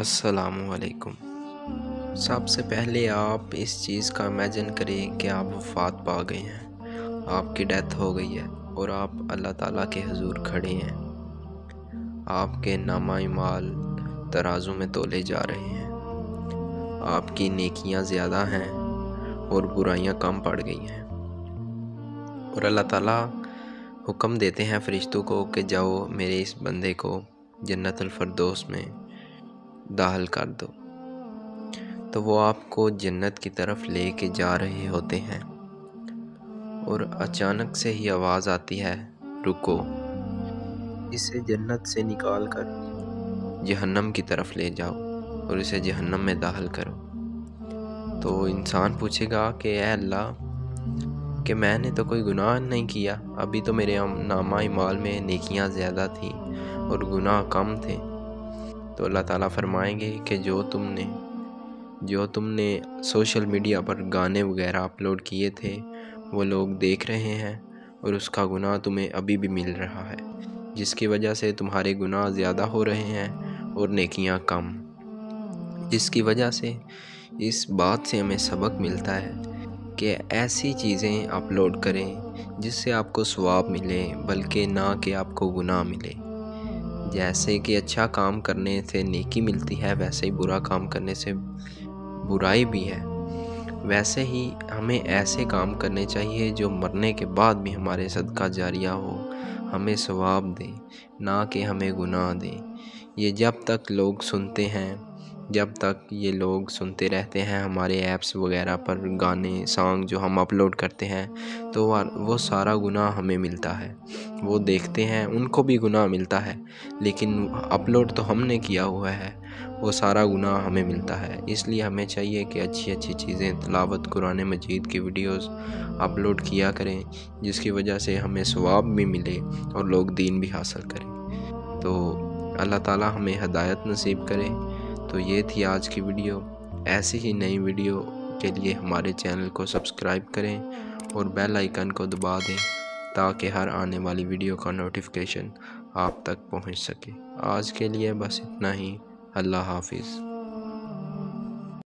السلام علیکم۔ سب سے پہلے آپ اس چیز کا امیجن کریں کہ آپ وفات پا گئے ہیں، آپ کی ڈیتھ ہو گئی ہے اور آپ اللہ تعالیٰ کے حضور کھڑے ہیں۔ آپ کے نامہ اعمال ترازو میں تولے جا رہے ہیں، آپ کی نیکیاں زیادہ ہیں اور برائیاں کم پڑ گئی ہیں، اور اللہ تعالیٰ حکم دیتے ہیں فرشتوں کو کہ جاؤ میرے اس بندے کو جنت الفردوس میں داخل کر دو۔ تو وہ آپ کو جنت کی طرف لے کے جا رہے ہوتے ہیں، اور اچانک سے ہی آواز آتی ہے، رکو، اسے جنت سے نکال کر جہنم کی طرف لے جاؤ اور اسے جہنم میں داخل کرو۔ تو انسان پوچھے گا کہ اے اللہ، کہ میں نے تو کوئی گناہ نہیں کیا، ابھی تو میرے نامہ اعمال میں نیکیاں زیادہ تھیں اور گناہ کم تھے۔ تو اللہ تعالیٰ فرمائیں گے کہ جو تم نے سوشل میڈیا پر گانے وغیرہ اپلوڈ کیے تھے وہ لوگ دیکھ رہے ہیں، اور اس کا گناہ تمہیں ابھی بھی مل رہا ہے، جس کی وجہ سے تمہارے گناہ زیادہ ہو رہے ہیں اور نیکیاں کم، جس کی وجہ سے اس بات سے ہمیں سبق ملتا ہے کہ ایسی چیزیں اپلوڈ کریں جس سے آپ کو ثواب ملے، بلکہ نہ کہ آپ کو گناہ ملے۔ جیسے کہ اچھا کام کرنے سے نیکی ملتی ہے، ویسے ہی برا کام کرنے سے برائی بھی ہے۔ ویسے ہی ہمیں ایسے کام کرنے چاہیے جو مرنے کے بعد بھی ہمارے صدقہ جاریہ ہو، ہمیں ثواب دے، نہ کہ ہمیں گناہ دے۔ یہ جب تک لوگ سنتے ہیں، جب تک یہ لوگ سنتے رہتے ہیں ہمارے ایپس وغیرہ پر گانے سانگ جو ہم اپلوڈ کرتے ہیں، تو وہ سارا گناہ ہمیں ملتا ہے۔ وہ دیکھتے ہیں، ان کو بھی گناہ ملتا ہے، لیکن اپلوڈ تو ہم نے کیا ہوا ہے، وہ سارا گناہ ہمیں ملتا ہے۔ اس لیے ہمیں چاہیے کہ اچھی چیزیں، تلاوت قرآن مجید کی ویڈیوز اپلوڈ کیا کریں، جس کی وجہ سے ہمیں ثواب بھی ملے اور لوگ دین بھی حاصل کریں۔ تو اللہ تعالیٰ ہمیں ہدایت نصیب کرے۔ تو یہ تھی آج کی ویڈیو۔ ایسی ہی نئی ویڈیو کے لیے ہمارے چینل کو سبسکرائب کریں اور بیل آئیکن کو دبا دیں تاکہ ہر آنے والی ویڈیو کا نوٹیفیکیشن آپ تک پہنچ سکے۔ آج کے لیے بس اتنا ہی۔ اللہ حافظ۔